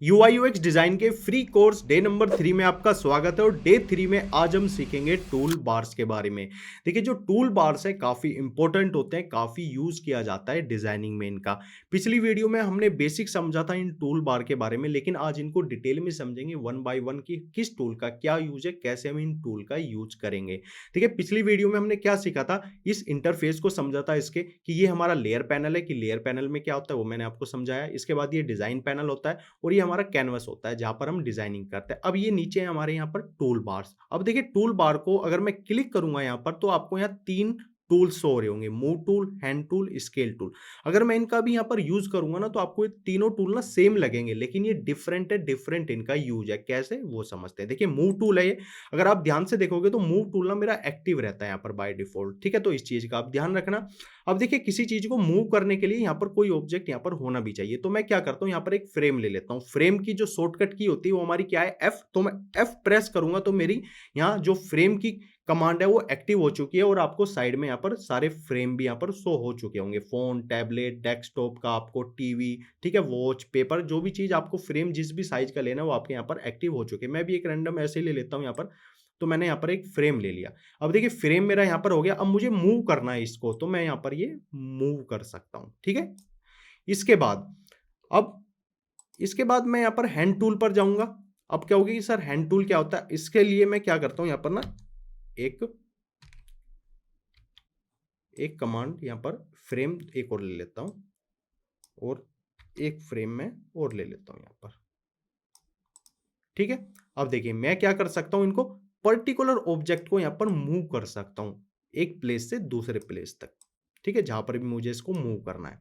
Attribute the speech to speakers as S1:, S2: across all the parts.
S1: UI UX design के free course day number 3 में आपका स्वागत है और डे 3 में आज हम सीखेंगे टूल बार्स के बारे में। देखिए जो टूल बार्स है काफी इंपॉर्टेंट होते हैं, काफी यूज किया जाता है डिजाइनिंग में इनका। पिछली वीडियो में हमने बेसिक समझा था इन टूल बार के बारे में, लेकिन आज इनको डिटेल में समझेंगे वन बाय वन कि किस टूल का क्या यूज है, कैसे हम इन टूल का यूज करेंगे। ठीक है, पिछली वीडियो में हमने क्या सीखा था, इस इंटरफेस को समझा था इसके कि ये हमारा लेयर पैनल है, कि लेयर पैनल में क्या होता है वो मैंने आपको समझाया। इसके बाद ये डिजाइन पैनल होता है और ये हमारा कैनवस होता है जहां पर हम डिजाइनिंग करते हैं। अब ये नीचे है हमारे यहाँ पर टूल बार्स। अब देखिए टूल बार को अगर मैं क्लिक करूंगा यहाँ पर तो आपको यहाँ तीन टूल शो हो रहे होंगे, move tool, hand tool, scale tool. अगर मैं इनका भी यहाँ पर यूज करूंगा ना तो आपको ये तीनों टूल ना सेम लगेंगे, लेकिन ये डिफरेंट है, डिफरेंट इनका यूज है। कैसे वो समझते हैं। देखिए मूव टूल है ये, अगर आप ध्यान से देखोगे तो मूव टूल ना मेरा एक्टिव रहता है यहाँ पर बाय डिफॉल्ट। ठीक है, तो इस चीज का आप ध्यान रखना। अब देखिए किसी चीज को मूव करने के लिए यहाँ पर कोई ऑब्जेक्ट यहाँ पर होना भी चाहिए, तो मैं क्या करता हूँ यहाँ पर एक फ्रेम ले लेता हूँ। फ्रेम की जो शॉर्टकट की होती है वो हमारी क्या है, एफ। तो मैं एफ प्रेस करूंगा तो मेरी यहाँ जो फ्रेम की कमांड है वो एक्टिव हो चुकी है और आपको साइड में यहाँ पर सारे फ्रेम भी यहाँ पर शो हो चुके होंगे। फोन, टैबलेट, डेस्कटॉप का, आपको टीवी, ठीक है, वॉच, पेपर, जो भी चीज आपको फ्रेम जिस भी साइज का लेना है वो आपके यहाँ पर एक्टिव हो चुके हैं। मैं भी एक रैंडम ऐसे ही ले लेता हूँ यहाँ पर। तो मैंने यहाँ पर एक फ्रेम ले लिया। अब देखिए फ्रेम मेरा यहाँ पर हो गया। अब मुझे मूव करना है इसको, तो मैं यहाँ पर ये मूव कर सकता हूँ। ठीक है, इसके बाद अब इसके बाद मैं यहाँ पर हैंड टूल पर जाऊंगा। अब क्या होगा कि सर हैंड टूल क्या होता है, इसके लिए मैं क्या करता हूँ यहाँ पर ना एक एक कमांड यहाँ पर फ्रेम एक और ले लेता हूँ और एक फ्रेम में और ले लेता हूँ यहाँ पर। ठीक है, अब देखिए मैं क्या कर सकता हूं, इनको पर्टिकुलर ऑब्जेक्ट को यहां पर मूव कर सकता हूं एक प्लेस से दूसरे प्लेस तक। ठीक है, जहां पर भी मुझे इसको मूव करना है।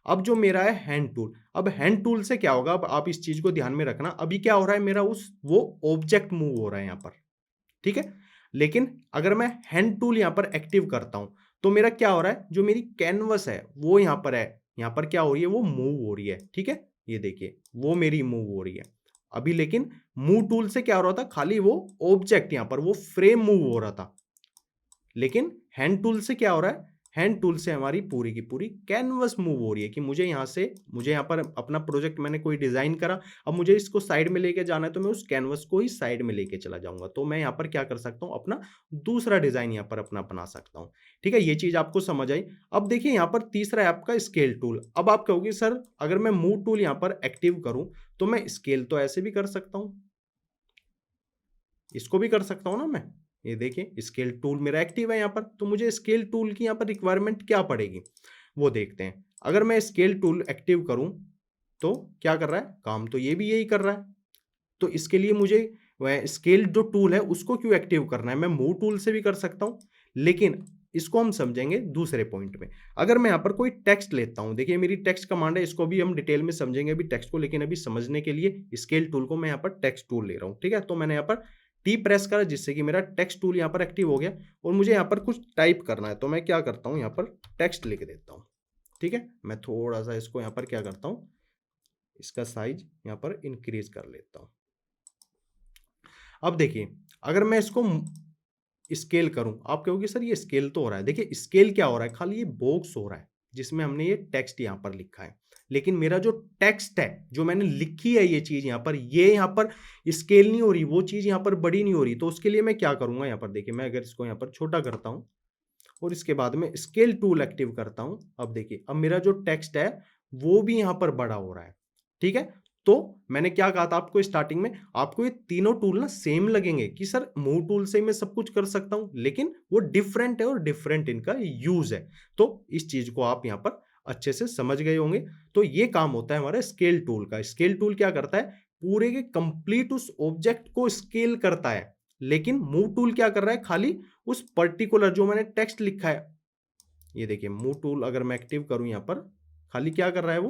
S1: अब जो मेरा है हैंड टूल, अब हैंड टूल से क्या होगा, अब आप इस चीज को ध्यान में रखना। अभी क्या हो रहा है मेरा, उस वो ऑब्जेक्ट मूव हो रहा है यहां पर। ठीक है, लेकिन अगर मैं हैंड टूल यहां पर एक्टिव करता हूं तो मेरा क्या हो रहा है, जो मेरी कैनवस है वो यहां पर है, यहां पर क्या हो रही है, वो मूव हो रही है। ठीक है, ये देखिए वो मेरी मूव हो रही है अभी। लेकिन मूव टूल से क्या हो रहा था, खाली वो ऑब्जेक्ट यहां पर वो फ्रेम मूव हो रहा था। लेकिन हैंड टूल से क्या हो रहा है, हैंड टूल से हमारी पूरी की पूरी कैनवस मूव हो रही है कि मुझे यहाँ पर अपना प्रोजेक्ट मैंने कोई डिजाइन करा, अब मुझे इसको साइड में लेके जाना है तो मैं उस कैनवस को ही साइड में लेके चला जाऊंगा। तो मैं यहाँ पर क्या कर सकता हूँ, अपना दूसरा डिजाइन यहाँ पर अपना बना सकता हूँ। ठीक है, ये चीज आपको समझ आई। अब देखिए यहाँ पर तीसरा है आपका स्केल टूल। अब आप कहोगे सर अगर मैं मूव टूल यहाँ पर एक्टिव करूं तो मैं स्केल तो ऐसे भी कर सकता हूं, इसको भी कर सकता हूं ना मैं। ये देखिए स्केल टूल मेरा एक्टिव है यहाँ पर, तो मुझे स्केल टूल की यहाँ पर रिक्वायरमेंट क्या पड़ेगी वो देखते हैं। अगर मैं स्केल टूल एक्टिव करूं तो क्या कर रहा है काम, तो ये भी यही कर रहा है। तो इसके लिए मुझे वह स्केल जो टूल है उसको क्यों एक्टिव करना है, मैं मूव टूल से भी कर सकता हूं, लेकिन इसको हम समझेंगे दूसरे पॉइंट में। अगर मैं यहां पर कोई टेक्स्ट लेता हूं, देखिए मेरी टेक्स्ट कमांड है, इसको भी हम डिटेल में समझेंगे अभी टेक्स्ट को, लेकिन अभी समझने के लिए स्केल टूल को मैं यहां पर टेक्स्ट टूल ले रहा हूं। ठीक है, तो मैंने यहां पर टी प्रेस करा जिससे कि मेरा टेक्स्ट टूल यहां पर एक्टिव हो गया और मुझे यहां पर कुछ टाइप करना है, तो मैं क्या करता हूं, यहां पर टेक्स्ट लिख देता हूं। ठीक है, मैं थोड़ा सा इसको यहां पर क्या करता हूं, इसका साइज यहां पर इंक्रीज कर लेता हूं। अब देखिए अगर मैं इसको स्केल करूं, आप कहोगे सर ये स्केल तो हो रहा है। देखिए स्केल क्या हो रहा है, खाली ये बॉक्स हो रहा है जिसमें हमने ये टेक्स्ट यहां पर लिखा है, लेकिन मेरा जो टेक्स्ट है जो मैंने लिखी है ये चीज यहां पर, ये यहां पर स्केल नहीं हो रही, वो चीज यहां पर बड़ी नहीं हो रही। तो उसके लिए मैं क्या करूंगा, यहां पर देखिए मैं अगर इसको यहां पर छोटा करता हूं और इसके बाद में स्केल टूल एक्टिव करता हूं, अब देखिए अब मेरा जो टेक्स्ट है वो भी यहां पर बड़ा हो रहा है। ठीक है, तो मैंने क्या कहा था आपको स्टार्टिंग में, आपको ये तीनों टूल ना सेम लगेंगे कि सर मूव टूल से मैं सब कुछ कर सकता हूं, लेकिन वो डिफरेंट है और डिफरेंट इनका यूज है। तो इस चीज को आप यहां पर अच्छे से समझ गए होंगे। तो ये काम होता है हमारा स्केल टूल का। स्केल टूल क्या करता है, पूरे के कंप्लीट उस ऑब्जेक्ट को स्केल करता है, लेकिन मूव टूल क्या कर रहा है, खाली उस पर्टिकुलर जो मैंने टेक्स्ट लिखा है, ये देखिए मूव टूल अगर मैं एक्टिव करूं यहां पर, खाली क्या कर रहा है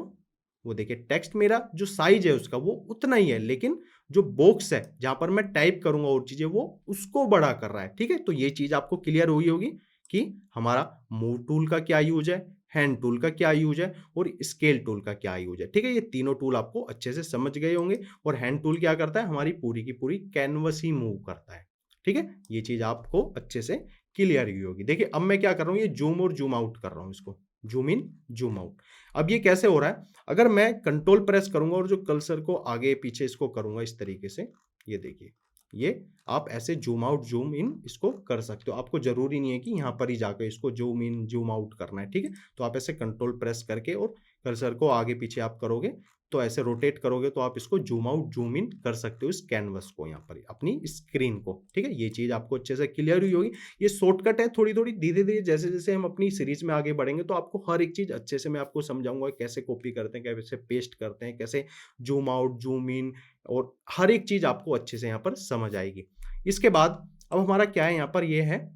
S1: वो देखिए टेक्स्ट मेरा जो साइज है उसका वो उतना ही है, लेकिन जो बॉक्स है जहां पर मैं टाइप करूंगा और चीजें वो उसको बड़ा कर रहा है। ठीक है, तो ये चीज आपको क्लियर हुई होगी कि हमारा मूव टूल का क्या यूज है, हैंड टूल का क्या यूज है और स्केल टूल का क्या यूज है। ठीक है, ये तीनों टूल आपको अच्छे से समझ गए होंगे। और हैंड टूल क्या करता है, हमारी पूरी की पूरी कैनवस ही मूव करता है। ठीक है, ये चीज आपको अच्छे से क्लियर हुई होगी। देखिए अब मैं क्या कर रहा हूं, ये जूम और जूम आउट कर रहा हूं इसको। Zoom in, zoom out. अब ये कैसे हो रहा है, अगर मैं कंट्रोल प्रेस करूंगा और जो कर्सर को आगे पीछे इसको करूंगा इस तरीके से, ये देखिए, ये आप ऐसे जूम आउट जूम इन इसको कर सकते हो। आपको जरूरी नहीं है कि यहाँ पर ही जाकर इसको जूम इन जूम आउट करना है, ठीक है। तो आप ऐसे कंट्रोल प्रेस करके और कर्सर को आगे पीछे आप करोगे तो ऐसे रोटेट करोगे तो आप इसको जूम आउट जूम इन कर सकते हो इस कैनवस को, यहाँ पर अपनी स्क्रीन को, ठीक है। ये चीज आपको अच्छे से क्लियर हुई होगी। ये शॉर्टकट है, थोड़ी थोड़ी धीरे धीरे जैसे जैसे हम अपनी सीरीज में आगे बढ़ेंगे तो आपको हर एक चीज अच्छे से मैं आपको समझाऊंगा, कैसे कॉपी करते हैं, कैसे पेस्ट करते हैं, कैसे जूम आउट जूम इन, और हर एक चीज आपको अच्छे से यहाँ पर समझ आएगी। इसके बाद अब हमारा क्या है यहाँ पर, ये है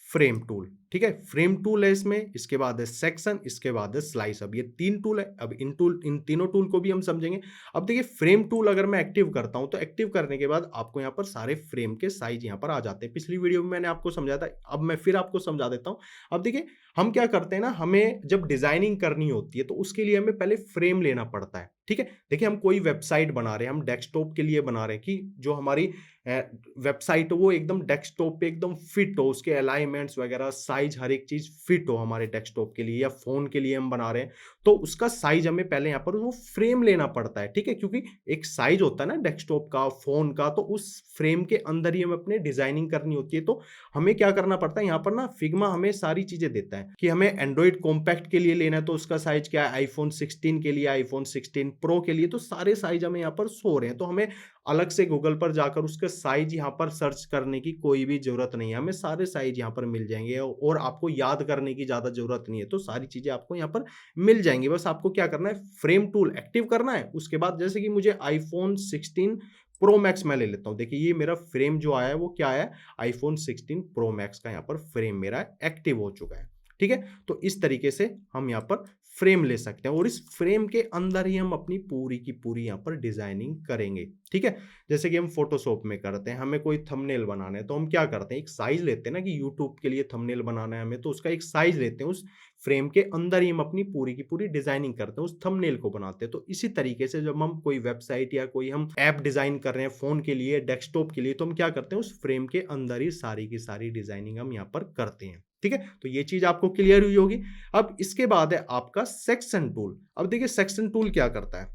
S1: फ्रेम टूल, ठीक है। फ्रेम टूल है इसमें, इसके बाद है सेक्शन, इसके बाद है स्लाइस। अब ये 3 टूल है। अब इन तीनों टूल को भी हम समझेंगे। अब देखिए फ्रेम टूल अगर मैं एक्टिव करता हूं तो एक्टिव करने के बाद आपको यहाँ पर सारे फ्रेम के साइज यहाँ पर आ जाते हैं। पिछली वीडियो में मैंने आपको समझाया था, अब मैं फिर आपको समझा देता हूं। अब देखिए हम क्या करते हैं ना, हमें जब डिजाइनिंग करनी होती है तो उसके लिए हमें पहले फ्रेम लेना पड़ता है, ठीक है। देखिए हम कोई वेबसाइट बना रहे हैं, हम डेस्कटॉप के लिए बना रहे हैं कि जो हमारी वेबसाइट हो वो एकदम डेस्कटॉप पे एकदम फिट हो, उसके अलाइनमेंट्स वगैरह साइज हर एक चीज फिट हो हमारे डेस्कटॉप के लिए या फोन के लिए हम बना रहे हैं, तो उसका साइज हमें पहले यहाँ पर वो फ्रेम लेना पड़ता है, ठीक है। क्योंकि एक साइज होता है ना डेस्कटॉप का फोन का, तो उस फ्रेम के अंदर ही हमें अपने डिजाइनिंग करनी होती है। तो हमें क्या करना पड़ता है यहाँ पर ना, फिग्मा हमें सारी चीजें देता है कि हमें एंड्रॉइड कॉम्पैक्ट के लिए लेना है तो उसका साइज क्या है, आईफोन 16 के लिए, आईफोन 16 प्रो के लिए, तो सारे साइज हमें यहाँ पर शो रहे हैं। तो हमें अलग से गूगल पर जाकर उसका साइज यहाँ पर सर्च करने की कोई भी जरूरत नहीं है, हमें सारे साइज यहाँ पर मिल जाएंगे और आपको याद करने की ज्यादा जरूरत नहीं है। तो सारी चीजें आपको यहाँ पर मिल जाएंगी, बस आपको क्या करना है, फ्रेम टूल एक्टिव करना है। उसके बाद जैसे कि मुझे आईफोन 16 प्रो मैक्स मैं ले लेता हूं, देखिए ये मेरा फ्रेम जो आया है वो क्या है, आईफोन 16 प्रो मैक्स का यहाँ पर फ्रेम मेरा एक्टिव हो चुका है, ठीक है। तो इस तरीके से हम यहाँ पर फ्रेम ले सकते हैं और इस फ्रेम के अंदर ही हम अपनी पूरी की पूरी यहाँ पर डिजाइनिंग करेंगे, ठीक है। जैसे कि हम फोटोशॉप में करते हैं, हमें कोई थंबनेल बनाना है तो हम क्या करते हैं, एक साइज लेते हैं ना, कि यूट्यूब के लिए थंबनेल बनाना है हमें, तो उसका एक साइज लेते हैं, उस फ्रेम के अंदर ही हम अपनी पूरी की पूरी डिजाइनिंग करते हैं, उस थंबनेल को बनाते हैं। तो इसी तरीके से जब हम कोई वेबसाइट या कोई हम ऐप डिजाइन कर रहे हैं फोन के लिए, डेस्कटॉप के लिए, तो हम क्या करते हैं, उस फ्रेम के अंदर ही सारी की सारी डिजाइनिंग हम यहाँ पर करते हैं, ठीक है। तो ये चीज आपको क्लियर हुई होगी। अब इसके बाद है आपका सेक्शन टूल। अब देखिए सेक्शन टूल क्या करता है,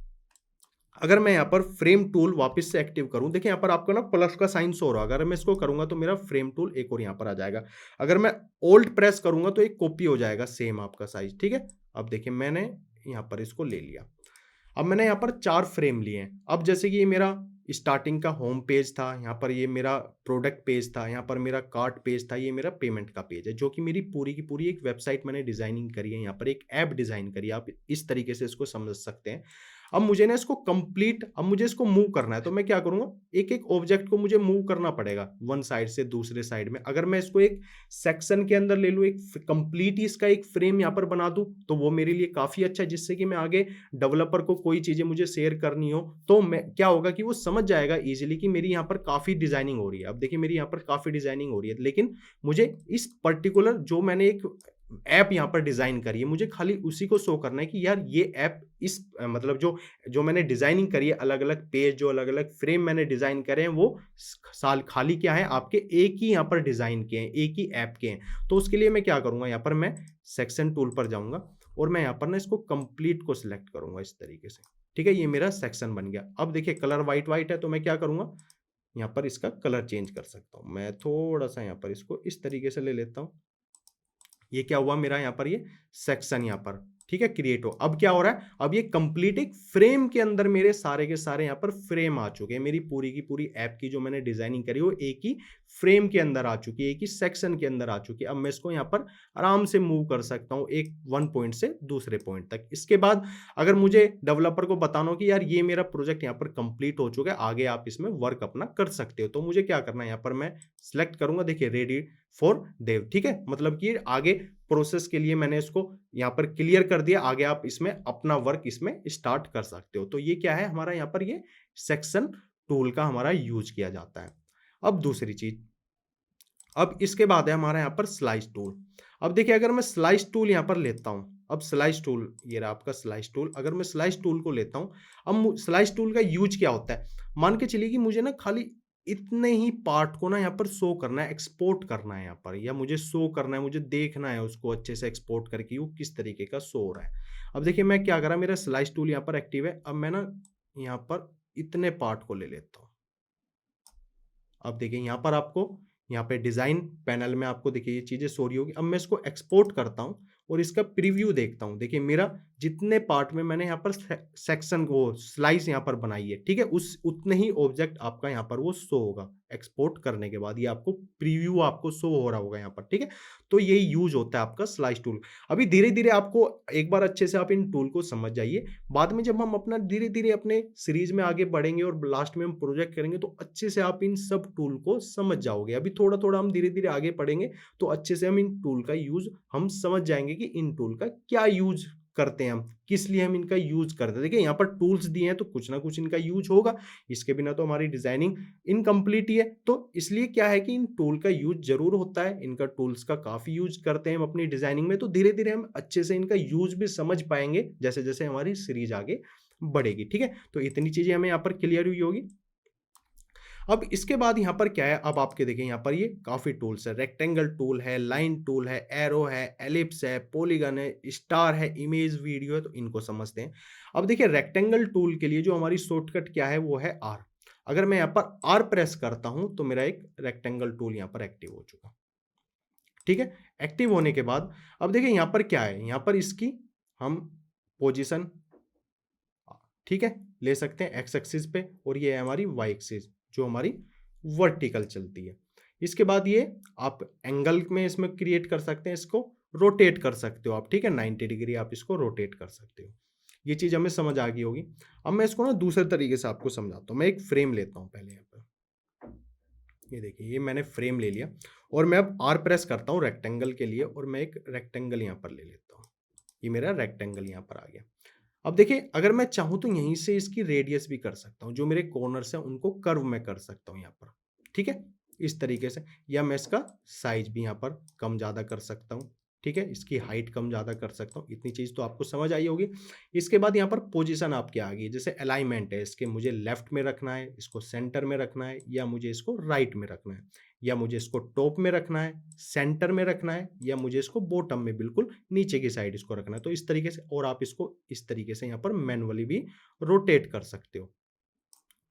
S1: अगर मैं यहाँ पर फ्रेम टूल वापस से एक्टिव करूं, देखिए यहाँ पर आपका ना प्लस का साइन शो रहा है, अगर मैं इसको करूंगा तो मेरा फ्रेम टूल एक और यहाँ पर आ जाएगा। अगर मैं ओल्ड प्रेस करूंगा तो एक कॉपी हो जाएगा सेम आपका साइज, ठीक है। अब देखिए मैंने यहाँ पर इसको ले लिया। अब मैंने यहाँ पर 4 फ्रेम लिए हैं। अब जैसे कि ये मेरा स्टार्टिंग का होम पेज था, यहाँ पर ये मेरा प्रोडक्ट पेज था, यहाँ पर मेरा कार्ट पेज था, ये मेरा पेमेंट का पेज है, जो कि मेरी पूरी की पूरी एक वेबसाइट मैंने डिजाइनिंग करी है, यहाँ पर एक ऐप डिजाइन करी है। आप इस तरीके से इसको समझ सकते हैं। अब मुझे ना इसको कंप्लीट, अब मुझे इसको मूव करना है तो मैं क्या करूंगा, एक एक ऑब्जेक्ट को मुझे मूव करना पड़ेगा वन साइड से दूसरे साइड में। अगर मैं इसको एक सेक्शन के अंदर ले लूं, एक कंप्लीट इसका एक फ्रेम यहाँ पर बना दूं, तो वो मेरे लिए काफी अच्छा है, जिससे कि मैं आगे डेवलपर को कोई चीजें मुझे शेयर करनी हो तो मैं क्या होगा कि वो समझ जाएगा इजीली कि मेरी यहाँ पर काफी डिजाइनिंग हो रही है। अब देखिए मेरी यहाँ पर काफी डिजाइनिंग हो रही है, लेकिन मुझे इस पर्टिकुलर जो मैंने एक ऐप यहाँ पर डिजाइन करी है, मुझे खाली उसी को शो करना है कि यार ये ऐप इस मतलब जो जो मैंने डिजाइनिंग करी है, अलग अलग पेज जो अलग अलग फ्रेम मैंने डिजाइन करे हैं, वो साल खाली क्या है, आपके एक ही यहाँ पर डिजाइन के हैं, एक ही ऐप के हैं। तो उसके लिए मैं क्या करूंगा, यहाँ पर मैं सेक्शन टूल पर जाऊंगा और मैं यहाँ पर ना इसको कंप्लीट को सिलेक्ट करूंगा इस तरीके से, ठीक है। ये मेरा सेक्शन बन गया। अब देखिए कलर व्हाइट व्हाइट है तो मैं क्या करूंगा, यहाँ पर इसका कलर चेंज कर सकता हूँ। मैं थोड़ा सा यहाँ पर इसको इस तरीके से ले लेता हूँ। ये क्या हुआ मेरा यहाँ पर, ये सेक्शन यहाँ पर, ठीक है, क्रिएट हो। अब क्या हो रहा है, अब ये कंप्लीट एक फ्रेम के अंदर मेरे सारे के सारे यहाँ पर फ्रेम आ चुके हैं। मेरी पूरी की पूरी ऐप की जो मैंने डिजाइनिंग करी वो एक ही फ्रेम के अंदर आ चुकी है, एक ही सेक्शन के अंदर आ चुकी है। अब मैं इसको यहाँ पर आराम से मूव कर सकता हूँ एक वन पॉइंट से दूसरे पॉइंट तक। इसके बाद अगर मुझे डेवलपर को बताना हो कि यार ये मेरा प्रोजेक्ट यहाँ पर कंप्लीट हो चुका है, आगे आप इसमें वर्क अपना कर सकते हो, तो मुझे क्या करना है, यहाँ पर मैं सिलेक्ट करूंगा, देखिए रेडी फॉर डेव, ठीक है। मतलब कि आगे प्रोसेस के लिए मैंने इसको यहाँ पर क्लियर कर दिया, आगे आप इसमें अपना वर्क इसमें स्टार्ट कर सकते हो। तो ये क्या है हमारा, यहाँ पर ये सेक्शन टूल का हमारा यूज किया जाता है। अब दूसरी चीज, अब इसके बाद है हमारा यहाँ पर स्लाइस टूल। अब देखिए अगर मैं स्लाइस टूल यहाँ पर लेता हूँ, अब स्लाइस टूल ये रहा आपका स्लाइस टूल। अगर मैं स्लाइस टूल को लेता हूँ, अब स्लाइस टूल का यूज क्या होता है, मान के चलिए कि मुझे ना खाली इतने ही पार्ट को ना यहाँ पर शो करना है, एक्सपोर्ट करना है यहाँ पर, या मुझे शो करना है, मुझे देखना है उसको अच्छे से एक्सपोर्ट करके वो किस तरीके का शो हो रहा है। अब देखिए मैं क्या करा, मेरा स्लाइस टूल यहाँ पर एक्टिव है। अब मैं ना यहाँ पर इतने पार्ट को ले लेता हूँ। अब देखिए यहाँ पर आपको यहाँ पे डिज़ाइन पैनल में आपको देखिए ये चीज़ें शो रही होगी। अब मैं इसको एक्सपोर्ट करता हूँ और इसका प्रीव्यू देखता हूँ। देखिए मेरा जितने पार्ट में मैंने यहाँ पर सेक्शन को स्लाइस यहाँ पर बनाई है, ठीक है? उस उतने ही ऑब्जेक्ट आपका यहाँ पर वो शो होगा एक्सपोर्ट करने के बाद। ये आपको प्रीव्यू आपको शो हो रहा होगा यहाँ पर, ठीक है? तो यही यूज़ होता है आपका स्लाइस टूल। अभी धीरे-धीरे आपको एक बार अच्छे से आप इन टूल को समझ जाइए। बाद में जब हम अपना धीरे-धीरे अपने सीरीज़ में आगे बढ़ेंगे और लास्ट में हम प्रोजेक्ट करेंगे तो अच्छे से आप इन सब टूल को समझ जाओगे। अभी थोड़ा-थोड़ा हम धीरे-धीरे आगे पढ़ेंगे तो अच्छे से हम इन टूल का यूज़ हम समझ जाएँगे कि इन टूल का क्या यूज़ करते हैं हम, किस लिए हम इनका यूज़ करते हैं। देखिए यहाँ पर टूल्स दिए हैं तो कुछ ना कुछ इनका यूज़ होगा, इसके बिना तो हमारी डिज़ाइनिंग इनकम्प्लीट ही है। तो इसलिए क्या है कि इन टूल का यूज़ ज़रूर होता है, इनका टूल्स का काफ़ी यूज़ करते हैं हम अपनी डिज़ाइनिंग में, तो धीरे-धीरे हम अच्छे से इनका यूज़ भी समझ पाएँगे जैसे-जैसे हमारी सीरीज़ आगे बढ़ेगी, ठीक है? तो इतनी चीज़ें हमें यहाँ पर क्लियर हुई होगी। अब इसके बाद यहाँ पर क्या है, अब आपके देखिए यहाँ पर ये काफ़ी टूल्स है, रेक्टेंगल टूल है, लाइन टूल है, एरो है, एलिप्स है, पॉलीगन है, स्टार है, इमेज वीडियो है, तो इनको समझते हैं। अब देखिए रेक्टेंगल टूल के लिए जो हमारी शॉर्टकट क्या है वो है आर। अगर मैं यहाँ पर आर प्रेस करता हूँ तो मेरा एक रेक्टेंगल टूल यहाँ पर एक्टिव हो चुका। ठीक है? एक्टिव होने के बाद अब देखिए यहाँ पर क्या है, यहाँ पर इसकी हम पोजीशन ठीक है, ले सकते हैं एक्स एक्सिस पे, और ये है हमारी वाई एक्सिस जो हमारी वर्टिकल चलती है। इसके बाद ये आप एंगल में इसमें क्रिएट कर सकते हैं, इसको रोटेट कर सकते हो आप, ठीक है? 90 डिग्री आप इसको रोटेट कर सकते हो। ये चीज़ हमें समझ आ गई होगी। अब मैं इसको ना दूसरे तरीके से आपको समझाता हूँ। मैं एक फ्रेम लेता हूँ पहले यहाँ पर। ये देखिए ये मैंने फ्रेम ले लिया और मैं अब आर प्रेस करता हूँ रेक्टेंगल के लिए, और मैं एक रेक्टेंगल यहाँ पर ले लेता हूँ। ये मेरा रेक्टेंगल यहाँ पर आ गया। अब देखिए अगर मैं चाहूँ तो यहीं से इसकी रेडियस भी कर सकता हूँ, जो मेरे कॉर्नर्स हैं उनको कर्व में कर सकता हूँ यहाँ पर, ठीक है? इस तरीके से, या मैं इसका साइज भी यहाँ पर कम ज़्यादा कर सकता हूँ, ठीक है? इसकी हाइट कम ज़्यादा कर सकता हूँ। इतनी चीज़ तो आपको समझ आई होगी। इसके बाद यहाँ पर पोजीशन आपकी आ गई, जैसे अलाइनमेंट है, इसके मुझे लेफ्ट में रखना है, इसको सेंटर में रखना है, या मुझे इसको राइट में रखना है, या मुझे इसको टॉप में रखना है, सेंटर में रखना है, या मुझे इसको बॉटम में बिल्कुल नीचे की साइड इसको रखना है। तो इस तरीके से, और आप इसको इस तरीके से यहाँ पर मैनुअली भी रोटेट कर सकते हो।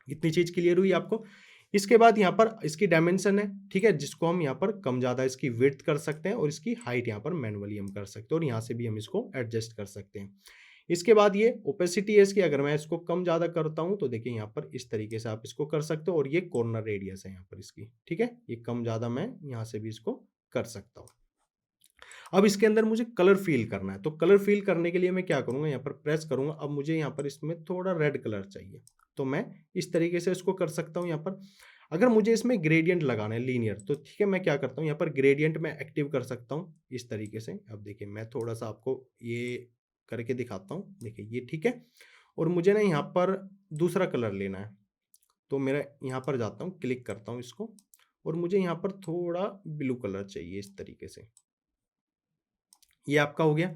S1: इतनी चीज़ क्लियर हुई आपको? इसके बाद यहाँ पर इसकी डायमेंशन है, ठीक है? जिसको हम यहाँ पर कम ज़्यादा इसकी विड्थ कर सकते हैं, और इसकी हाइट यहाँ पर मैनुअली हम कर सकते हैं, और यहाँ से भी हम इसको एडजस्ट कर सकते हैं। इसके बाद ये ओपेसिटी है इसकी, अगर मैं इसको कम ज़्यादा करता हूँ तो देखिए यहाँ पर इस तरीके से आप इसको कर सकते हो, और ये कॉर्नर रेडियस है यहाँ पर इसकी, ठीक है? ये कम ज़्यादा मैं यहाँ से भी इसको कर सकता हूँ। अब इसके अंदर मुझे कलर फ़ील करना है, तो कलर फ़ील करने के लिए मैं क्या करूँगा, यहाँ पर प्रेस करूँगा। अब मुझे यहाँ पर इसमें थोड़ा रेड कलर चाहिए, तो मैं इस तरीके से इसको कर सकता हूँ यहाँ पर। अगर मुझे इसमें ग्रेडिएंट लगाना है लीनियर, तो ठीक है, मैं क्या करता हूँ यहाँ पर ग्रेडिएंट मैं एक्टिव कर सकता हूँ इस तरीके से। अब देखिए मैं थोड़ा-सा आपको ये करके दिखाता हूँ। देखिए ये ठीक है, और मुझे ना यहाँ पर दूसरा कलर लेना है, तो मेरा यहाँ पर जाता हूँ, क्लिक करता हूँ इसको, और मुझे यहाँ पर थोड़ा ब्लू कलर चाहिए इस तरीके से। ये आपका हो गया।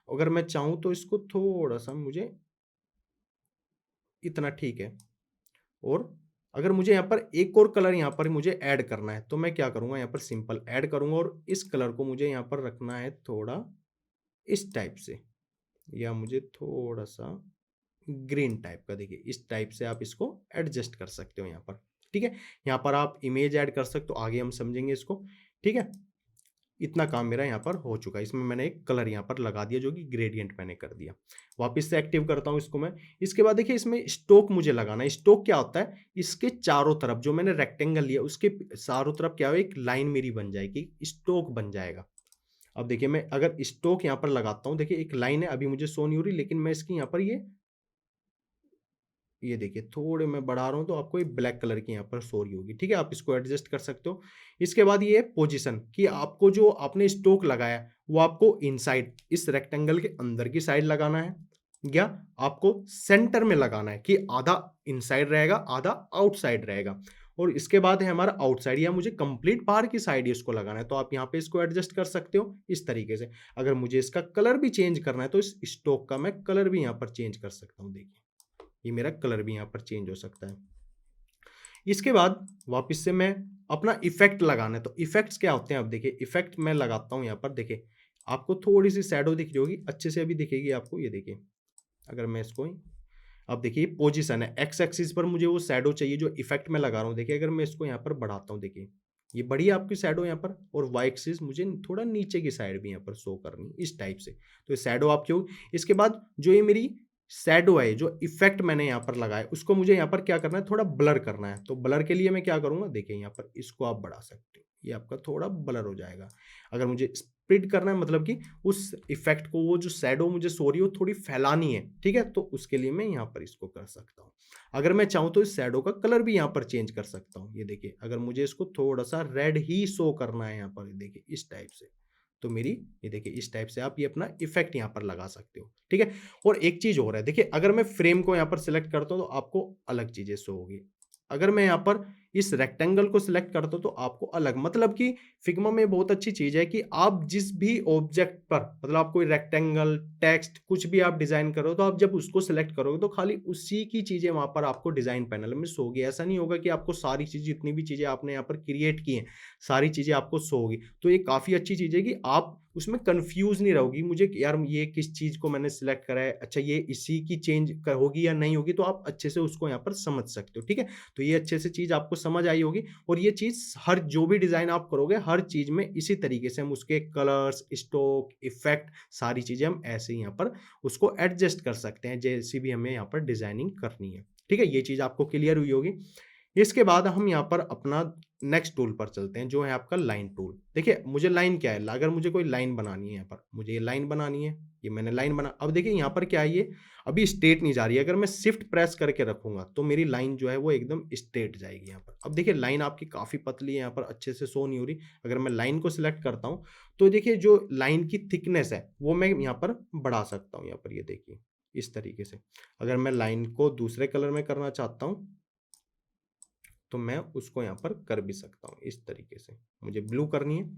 S1: अगर मैं चाहूँ तो इसको थोड़ा-सा मुझे इतना ठीक है, और अगर मुझे यहाँ पर एक और कलर यहाँ पर मुझे ऐड करना है, तो मैं क्या करूँगा, यहाँ पर सिंपल ऐड करूँगा, और इस कलर को मुझे यहाँ पर रखना है थोड़ा इस टाइप से, या मुझे थोड़ा-सा ग्रीन टाइप का। देखिए इस टाइप से आप इसको एडजस्ट कर सकते हो यहाँ पर, ठीक है? यहाँ पर आप इमेज ऐड कर सकते हो, आगे हम समझेंगे इसको, ठीक है? इतना काम मेरा यहाँ पर हो चुका है। इसमें मैंने एक कलर यहाँ पर लगा दिया जो कि ग्रेडिएंट मैंने कर दिया। वापस से एक्टिव करता हूँ इसको मैं। इसके बाद देखिए इसमें स्ट्रोक मुझे लगाना है। स्ट्रोक क्या होता है? इसके चारों तरफ जो मैंने रेक्टेंगल लिया उसके चारों तरफ क्या हो, एक लाइन मेरी बन जाएगी, स्ट्रोक बन जाएगा। अब देखिए मैं अगर स्ट्रोक यहाँ पर लगाता हूँ, देखिए एक लाइन है, अभी मुझे शो नहीं हो रही, लेकिन मैं इसकी यहाँ पर ये देखिए थोड़े मैं बढ़ा रहा हूँ तो आपको ये ब्लैक कलर की यहाँ पर शो रही होगी, ठीक है? आप इसको एडजस्ट कर सकते हो। इसके बाद ये पोजीशन, कि आपको जो आपने स्ट्रोक लगाया है वो आपको इनसाइड इस रेक्टेंगल के अंदर की साइड लगाना है, या आपको सेंटर में लगाना है, कि आधा इनसाइड रहेगा आधा आउटसाइड रहेगा। और इसके बाद है हमारा आउटसाइड, या मुझे कंप्लीट बाहर की साइड इसको लगाना है, तो आप यहाँ पे इसको एडजस्ट कर सकते हो इस तरीके से। अगर मुझे इसका कलर भी चेंज करना है तो इस स्ट्रोक का मैं कलर भी यहाँ पर चेंज कर सकता हूँ। देखिए ये मेरा कलर भी यहाँ पर चेंज हो सकता है। इसके बाद वापस से मैं अपना इफेक्ट लगाना है, तो इफेक्ट्स क्या होते हैं अब देखिए, इफेक्ट मैं लगाता हूँ यहाँ पर, देखिए आपको थोड़ी सी शैडो दिख रही होगी, अच्छे से अभी दिखेगी आपको, ये देखिए अगर मैं इसको, अब देखिए पोजीशन है, एक्स एक्सिस पर मुझे वो शैडो चाहिए जो इफेक्ट में लगा रहा हूँ। देखिए अगर मैं इसको यहाँ पर बढ़ाता हूँ, देखिए ये बड़ी है आपकी शैडो यहाँ पर, और वाई एक्सिस मुझे थोड़ा नीचे की साइड भी यहाँ पर शो करनी है इस टाइप से, तो ये शैडो आपकी होगी। इसके बाद जो ये मेरी शैडो है, जो इफेक्ट मैंने यहाँ पर लगाया, उसको मुझे यहाँ पर क्या करना है, थोड़ा ब्लर करना है। तो ब्लर के लिए मैं क्या करूँगा, देखिए यहाँ पर इसको आप बढ़ा सकते हो, ये आपका थोड़ा ब्लर हो जाएगा। अगर मुझे स्प्लिट करना है, मतलब कि उस इफेक्ट को, वो जो शैडो मुझे सो रही है वो थोड़ी फैलानी है, ठीक है, तो उसके लिए मैं यहाँ पर इसको कर सकता हूँ। अगर मैं चाहूँ तो इस शैडो का कलर भी यहाँ पर चेंज कर सकता हूँ। ये देखिए अगर मुझे इसको थोड़ा सा रेड ही शो करना है यहाँ पर, देखिए इस टाइप से, तो मेरी ये देखिए इस टाइप से आप ये अपना इफेक्ट यहाँ पर लगा सकते हो, ठीक है। और एक चीज और है, देखिए अगर मैं फ्रेम को यहाँ पर सिलेक्ट करता हूँ तो आपको अलग चीजें शो होगी। अगर मैं यहाँ पर इस रेक्टेंगल को सिलेक्ट करता हूँ तो आपको अलग, मतलब कि फिग्मा में बहुत अच्छी चीज है कि आप जिस भी ऑब्जेक्ट पर, मतलब आप कोई रेक्टेंगल, टेक्स्ट, कुछ भी आप डिजाइन करो, तो आप जब उसको सिलेक्ट करोगे तो खाली उसी की चीजें वहां पर आपको डिजाइन पैनल में शो होगी। ऐसा नहीं होगा कि आपको सारी चीज, जितनी भी चीजें आपने यहाँ पर क्रिएट की हैं, सारी चीजें आपको शो होगी। तो ये काफी अच्छी चीज है कि आप उसमें कंफ्यूज नहीं रहोगी, मुझे कि यार ये किस चीज को मैंने सिलेक्ट करा है, अच्छा ये इसी की चेंज होगी या नहीं होगी, तो आप अच्छे से उसको यहाँ पर समझ सकते हो, ठीक है। तो ये अच्छे से चीज आपको समझ आई होगी। और ये चीज हर जो भी डिजाइन आप करोगे, हर चीज में इसी तरीके से हम उसके कलर्स, स्ट्रोक, इफेक्ट, सारी चीजें हम ऐसे ही यहाँ पर उसको एडजस्ट कर सकते हैं, जैसी भी हमें यहाँ पर डिजाइनिंग करनी है, ठीक है। ये चीज आपको क्लियर हुई होगी। इसके बाद हम यहाँ पर अपना नेक्स्ट टूल पर चलते हैं, जो है आपका लाइन टूल। देखिए मुझे लाइन क्या है, अगर मुझे कोई लाइन बनानी है, यहाँ पर मुझे ये लाइन बनानी है, ये मैंने लाइन बना, अब देखिए यहाँ पर क्या है, ये अभी स्ट्रेट नहीं जा रही है। अगर मैं शिफ्ट प्रेस करके रखूंगा तो मेरी लाइन जो है वो एकदम स्ट्रेट जाएगी यहाँ पर। अब देखिए लाइन आपकी काफी पतली है, यहाँ पर अच्छे से शो नहीं हो रही। अगर मैं लाइन को सिलेक्ट करता हूँ तो देखिए जो लाइन की थिकनेस है वो मैं यहाँ पर बढ़ा सकता हूँ, यहाँ पर ये देखिए इस तरीके से। अगर मैं लाइन को दूसरे कलर में करना चाहता हूँ तो मैं उसको यहाँ पर कर भी सकता हूँ इस तरीके से, मुझे ब्लू करनी है,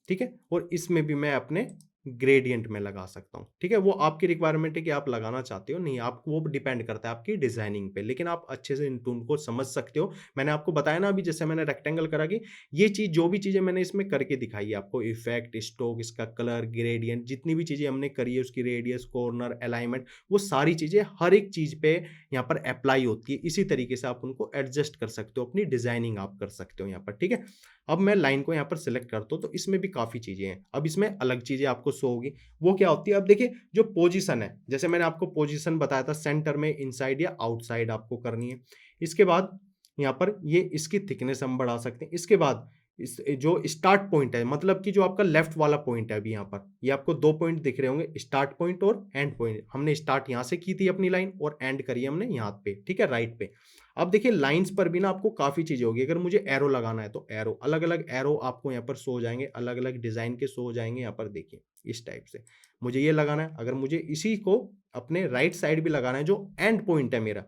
S1: ठीक है। और इसमें भी मैं अपने ग्रेडियंट में लगा सकता हूँ, ठीक है। वो आपकी रिक्वायरमेंट है कि आप लगाना चाहते हो नहीं, आपको वो डिपेंड करता है आपकी डिजाइनिंग पे, लेकिन आप अच्छे से इन टूल को समझ सकते हो। मैंने आपको बताया ना अभी, जैसे मैंने रेक्टेंगल करा कि ये चीज, जो भी चीजें मैंने इसमें करके दिखाई है आपको, इफेक्ट, स्ट्रोक, इसका कलर, ग्रेडियंट, जितनी भी चीजें हमने करी है, उसकी रेडियस, कॉर्नर, अलाइनमेंट, वो सारी चीजें हर एक चीज पे यहाँ पर अप्लाई होती है। इसी तरीके से आप उनको एडजस्ट कर सकते हो, अपनी डिजाइनिंग आप कर सकते हो यहाँ पर, ठीक है। अब मैं लाइन को यहाँ पर सिलेक्ट करता हूँ तो इसमें भी काफी चीजें हैं। अब इसमें अलग चीजें आपको शो होगी, वो क्या होती है, अब देखिए जो पोजीशन है, जैसे मैंने आपको पोजीशन बताया था, सेंटर में, इनसाइड या आउटसाइड आपको करनी है। इसके बाद यहाँ पर ये इसकी थिकनेस हम बढ़ा सकते हैं। इसके बाद इस जो स्टार्ट पॉइंट है, मतलब कि जो आपका लेफ्ट वाला पॉइंट है, अभी यहाँ पर ये आपको दो पॉइंट दिख रहे होंगे, स्टार्ट पॉइंट और एंड पॉइंट। हमने स्टार्ट यहाँ से की थी अपनी लाइन, और एंड करी हमने यहाँ पे, ठीक है, राइट पे। अब देखिए लाइंस पर भी ना आपको काफी चीजें होगी। अगर मुझे एरो लगाना है तो एरो, अलग अलग एरो आपको यहाँ पर शो हो जाएंगे, अलग अलग डिजाइन के शो हो जाएंगे यहाँ पर, देखिए इस टाइप से मुझे ये लगाना है। अगर मुझे इसी को अपने राइट साइड भी लगाना है, जो एंड पॉइंट है मेरा,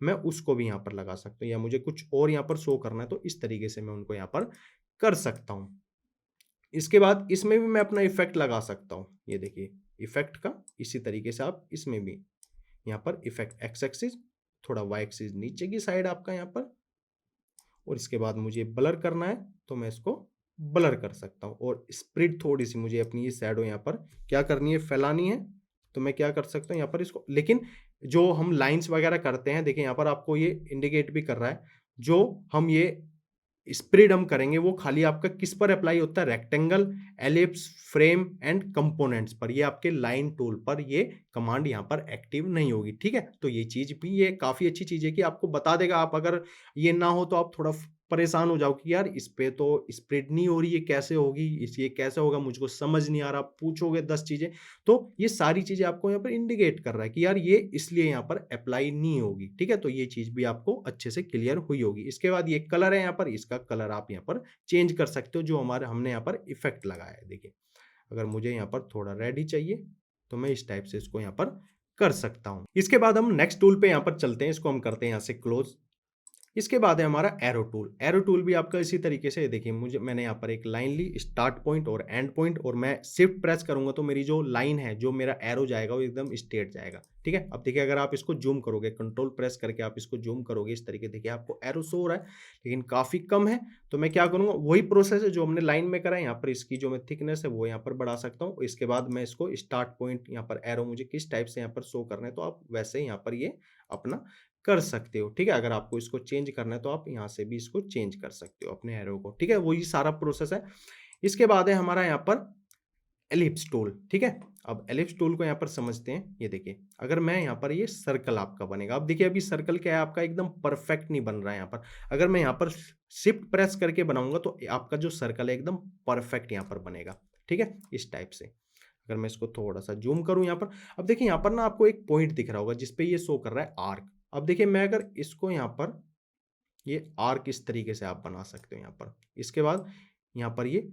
S1: मैं उसको भी यहाँ पर लगा सकता हूँ, या मुझे कुछ और यहाँ पर शो करना है तो इस तरीके से मैं उनको यहाँ पर कर सकता हूँ। इसके बाद इसमें भी मैं अपना इफेक्ट लगा सकता हूँ, ये देखिए इफेक्ट का, इसी तरीके से आप इसमें भी यहाँ पर इफेक्ट, एक्स एक्सिस, थोड़ा वाई एक्सिस नीचे की साइड आपका यहाँ पर, और इसके बाद मुझे ब्लर करना है तो मैं इसको ब्लर कर सकता हूँ। और स्प्रिट थोड़ी सी मुझे अपनी ये शैडो यहाँ पर क्या करनी है, फैलानी है, तो मैं क्या कर सकता हूँ यहाँ पर इसको। लेकिन जो हम लाइंस वगैरह करते हैं, देखिए यहाँ पर आपको ये इंडिकेट भी कर रहा है, जो हम ये स्प्रेड हम करेंगे वो खाली आपका किस पर अप्लाई होता है, rectangle, ellipse, frame and components पर। ये आपके लाइन टूल पर ये कमांड यहाँ पर एक्टिव नहीं होगी, ठीक है। तो ये चीज भी, ये काफी अच्छी चीज है कि आपको बता देगा। आप अगर ये ना हो तो आप थोड़ा परेशान हो जाओ कि यार इस पे तो स्प्रेड नहीं हो रही है, कैसे होगी, इस ये कैसे होगा, मुझको समझ नहीं आ रहा, पूछोगे 10 चीजें। तो ये सारी चीजें आपको यहाँ पर इंडिकेट कर रहा है कि यार ये इसलिए यहाँ पर अप्लाई नहीं होगी, ठीक है। तो ये चीज भी आपको अच्छे से क्लियर हुई होगी। इसके बाद ये कलर है यहाँ पर, इसका कलर आप यहाँ पर चेंज कर सकते हो, जो हमारे हमने यहाँ पर इफेक्ट लगाया है। देखिए अगर मुझे यहाँ पर थोड़ा रेड ही चाहिए तो मैं इस टाइप से इसको यहाँ पर कर सकता हूँ। इसके बाद हम नेक्स्ट टूल पे यहाँ पर चलते हैं, इसको हम करते हैं यहाँ से क्लोज। इसके बाद है हमारा एरो टूल। एरो टूल भी आपका इसी तरीके से देखिए, मैंने यहाँ पर एक लाइन ली, स्टार्ट पॉइंट और एंड पॉइंट, और मैं शिफ्ट प्रेस करूंगा तो मेरी जो लाइन है, जो मेरा एरो जाएगा वो एकदम स्ट्रेट जाएगा। ठीक है, अब देखिए अगर आप इसको जूम करोगे, कंट्रोल प्रेस करके आप इसको जूम करोगे इस तरीके, देखिए आपको एरो शो हो रहा है लेकिन काफी कम है। तो मैं क्या करूंगा, वही प्रोसेस है जो हमने लाइन में करा है, यहाँ पर इसकी जो मैं थिकनेस है वो यहाँ पर बढ़ा सकता हूँ। इसके बाद मैं इसको स्टार्ट पॉइंट, यहाँ पर एरो मुझे किस टाइप से यहाँ पर शो करना है तो आप वैसे यहाँ पर ये अपना कर सकते हो। ठीक है, अगर आपको इसको चेंज करना है तो आप यहाँ से भी इसको चेंज कर सकते हो अपने एरो को। ठीक है, वही सारा प्रोसेस है। इसके बाद है हमारा यहाँ पर एलिप्स टूल। ठीक है, अब एलिप्स टूल को यहाँ पर समझते हैं। ये देखिए, अगर मैं यहाँ पर, ये सर्कल आपका बनेगा। अब देखिए अभी सर्कल क्या है आपका, एकदम परफेक्ट नहीं बन रहा है यहाँ पर। अगर मैं यहाँ पर शिफ्ट प्रेस करके बनाऊंगा तो आपका जो सर्कल है एकदम परफेक्ट यहाँ पर बनेगा। ठीक है, इस टाइप से। अगर मैं इसको थोड़ा सा जूम करूं यहाँ पर, अब देखिए यहाँ पर ना आपको एक पॉइंट दिख रहा होगा जिसपे ये शो कर रहा है आर्क। अब देखिए मैं अगर इसको यहाँ पर, ये आर्क इस तरीके से आप बना सकते हो यहाँ पर। इसके बाद यहाँ पर ये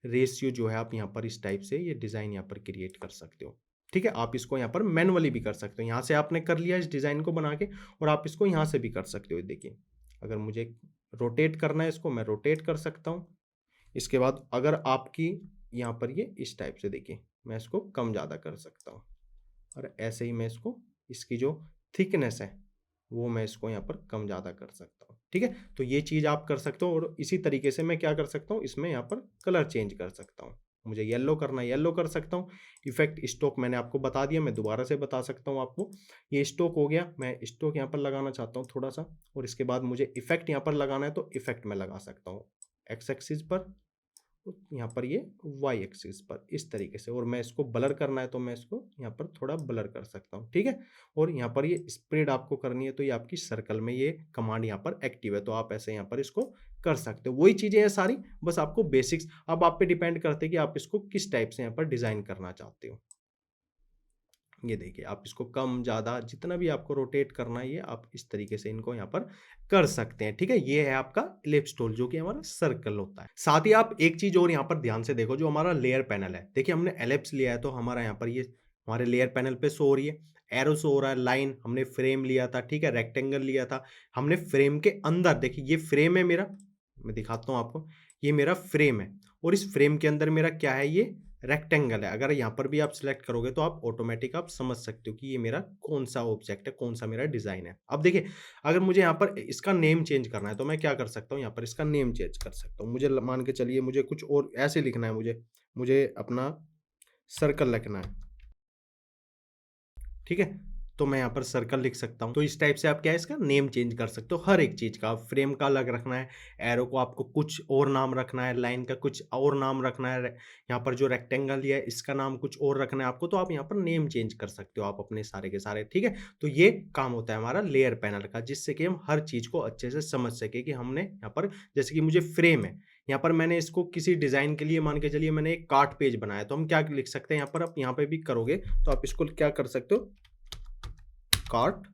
S1: रेशियो जो है आप यहाँ पर इस टाइप से ये डिजाइन यहाँ पर क्रिएट कर सकते हो। ठीक है, आप इसको यहाँ पर मैनुअली भी कर सकते हो। यहाँ से आपने कर लिया इस डिजाइन को बना के, और आप इसको यहाँ से भी कर सकते हो। देखिए अगर मुझे रोटेट करना है इसको, मैं रोटेट कर सकता हूँ। इसके बाद अगर आपकी यहाँ पर ये इस टाइप से, देखिए मैं इसको कम ज़्यादा कर सकता हूँ, और ऐसे ही मैं इसको, इसकी जो थिकनेस है वो मैं इसको यहाँ पर कम ज़्यादा कर सकता हूँ। ठीक है, तो ये चीज़ आप कर सकते हो। और इसी तरीके से मैं क्या कर सकता हूँ, इसमें यहाँ पर कलर चेंज कर सकता हूँ। मुझे येलो करना है, येलो कर सकता हूँ। इफेक्ट स्टोक मैंने आपको बता दिया, मैं दोबारा से बता सकता हूँ आपको। ये स्टोक हो गया, मैं स्टोक यहाँ पर लगाना चाहता हूँ थोड़ा सा, और इसके बाद मुझे इफेक्ट यहाँ पर लगाना है तो इफेक्ट में लगा सकता हूँ एक्स एक्सिस पर, यहाँ पर ये वाई एक्सिस पर इस तरीके से। और मैं इसको ब्लर करना है तो मैं इसको यहाँ पर थोड़ा ब्लर कर सकता हूँ। ठीक है, और यहाँ पर ये स्प्रेड आपको करनी है तो ये आपकी सर्कल में ये कमांड यहाँ पर एक्टिव है, तो आप ऐसे यहाँ पर इसको कर सकते हो। वही चीजें हैं सारी, बस आपको बेसिक्स, अब आप पे डिपेंड करते हैं कि आप इसको किस टाइप से यहाँ पर डिजाइन करना चाहते हो। ये देखिए आप इसको कम ज़्यादा जितना भी आपको रोटेट करना है, ये आप इस तरीके से इनको यहाँ पर कर सकते हैं। ठीक है, ये है आपका इलिप्स टूल जो कि हमारा सर्कल होता है। साथ ही आप एक चीज और यहाँ पर ध्यान से देखो, जो हमारा लेयर पैनल है, देखिए हमने एलिप्स लिया है तो हमारा यहाँ पर ये हमारे लेयर पैनल पे शो हो रही है, एरो शो हो रहा है, लाइन हमने फ्रेम लिया था। ठीक है, रेक्टेंगल लिया था हमने, फ्रेम के अंदर देखिए ये फ्रेम है मेरा, मैं दिखाता हूँ आपको, ये मेरा फ्रेम है, और इस फ्रेम के अंदर मेरा क्या है, ये रेक्टेंगल है। अगर यहाँ पर भी आप सिलेक्ट करोगे तो आप ऑटोमेटिक आप समझ सकते हो कि ये मेरा कौन सा ऑब्जेक्ट है, कौन सा मेरा डिजाइन है। अब देखिए अगर मुझे यहाँ पर इसका नेम चेंज करना है तो मैं क्या कर सकता हूँ, यहाँ पर इसका नेम चेंज कर सकता हूँ। मुझे मान के चलिए मुझे कुछ और ऐसे लिखना है, मुझे अपना सर्कल लिखना है। ठीक है, तो मैं यहाँ पर सर्कल लिख सकता हूँ। तो इस टाइप से आप क्या है, इसका नेम चेंज कर सकते हो हर एक चीज का। फ्रेम का अलग रखना है, एरो को आपको कुछ और नाम रखना है, लाइन का कुछ और नाम रखना है, यहाँ पर जो रेक्टेंगल है इसका नाम कुछ और रखना है आपको, तो आप यहाँ पर नेम चेंज कर सकते हो आप अपने सारे के सारे। ठीक है, तो ये काम होता है हमारा लेयर पैनल का, जिससे कि हम हर चीज को अच्छे से समझ सके कि हमने यहाँ पर, जैसे कि मुझे फ्रेम है, यहाँ पर मैंने इसको किसी डिजाइन के लिए मान के चलिए मैंने एक कार्ड पेज बनाया, तो हम क्या लिख सकते हैं यहाँ पर, आप यहाँ पे भी करोगे तो आप इसको क्या कर सकते हो, कार्ट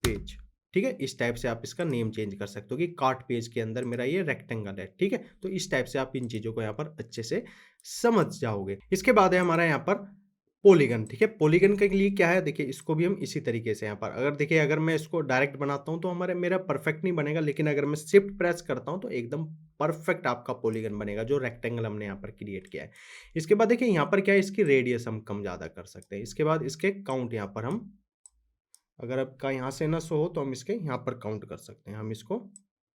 S1: पेज। ठीक है, इस टाइप से आप इसका नेम चेंज कर सकते हो कि कार्ट पेज के अंदर मेरा ये रेक्टेंगल है। ठीक है, तो इस टाइप से आप इन चीजों को यहाँ पर अच्छे से समझ जाओगे। इसके बाद है हमारा यहाँ पर पॉलीगन। ठीक है, पॉलीगन के लिए क्या है, देखिए इसको भी हम इसी तरीके से यहाँ पर, अगर देखिए अगर मैं इसको डायरेक्ट बनाता हूँ तो मेरा परफेक्ट नहीं बनेगा, लेकिन अगर मैं शिफ्ट प्रेस करता हूँ तो एकदम परफेक्ट आपका पॉलीगन बनेगा, जो रेक्टेंगल हमने यहाँ पर क्रिएट किया है। इसके बाद देखिए यहाँ पर क्या है, इसकी रेडियस हम कम ज्यादा कर सकते हैं। इसके बाद इसके काउंट यहाँ पर हम, अगर आपका यहाँ से ना शो हो तो हम इसके यहाँ पर काउंट कर सकते हैं। हम इसको,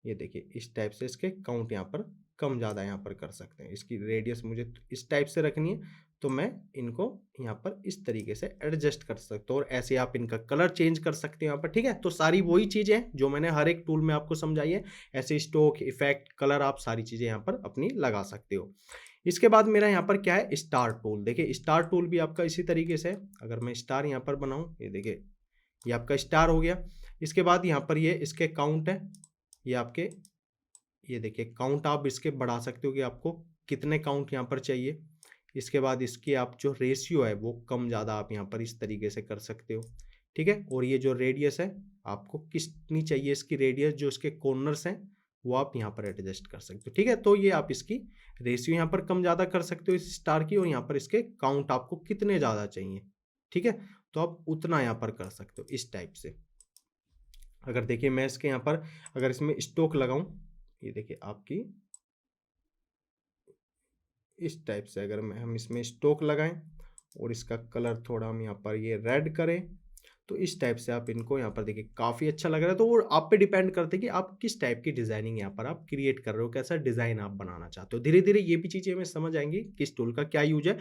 S1: ये देखिए इस टाइप से इसके काउंट यहाँ पर कम ज़्यादा यहाँ पर कर सकते हैं। इसकी रेडियस मुझे इस टाइप से रखनी है तो मैं इनको यहाँ पर इस तरीके से एडजस्ट कर सकते हो, और ऐसे आप इनका कलर चेंज कर सकते हो यहाँ पर। ठीक है, तो सारी वही चीज़ें हैं जो मैंने हर एक टूल में आपको समझाई है। ऐसे स्टोक, इफेक्ट, कलर, आप सारी चीज़ें यहाँ पर अपनी लगा सकते हो। इसके बाद मेरा यहाँ पर क्या है, स्टार टूल। देखिए स्टार टूल भी आपका इसी तरीके से, अगर मैं स्टार यहाँ पर बनाऊँ, ये देखिए ये आपका स्टार हो गया। इसके बाद यहाँ पर ये इसके काउंट है, ये आपके, ये देखिए काउंट आप इसके बढ़ा सकते हो कि आपको कितने काउंट यहाँ पर चाहिए। इसके बाद इसकी आप जो रेशियो है वो कम ज़्यादा आप यहाँ पर इस तरीके से कर सकते हो। ठीक है, और ये जो रेडियस है आपको कितनी चाहिए, इसकी रेडियस जो इसके कॉर्नर्स हैं वो आप यहाँ पर एडजस्ट कर सकते हो। ठीक है, तो ये आप इसकी रेशियो यहाँ पर कम ज़्यादा कर सकते हो इस स्टार की, और यहाँ पर इसके काउंट आपको कितने ज़्यादा चाहिए। ठीक है, तो आप उतना यहाँ पर कर सकते हो इस टाइप से। अगर देखिए मैं इसके यहाँ पर अगर इसमें स्ट्रोक लगाऊं, ये देखिए आपकी इस टाइप से अगर हम इसमें स्ट्रोक लगाएं और इसका कलर थोड़ा हम यहाँ पर ये रेड करें, तो इस टाइप से आप इनको यहाँ पर देखिए काफ़ी अच्छा लग रहा है। तो वो आप पे डिपेंड करते हैं कि आप किस टाइप की डिज़ाइनिंग यहाँ पर आप क्रिएट कर रहे हो, कैसा डिज़ाइन आप बनाना चाहते हो। धीरे धीरे ये भी चीज़ें हमें समझ आएंगी किस टूल का क्या यूज है,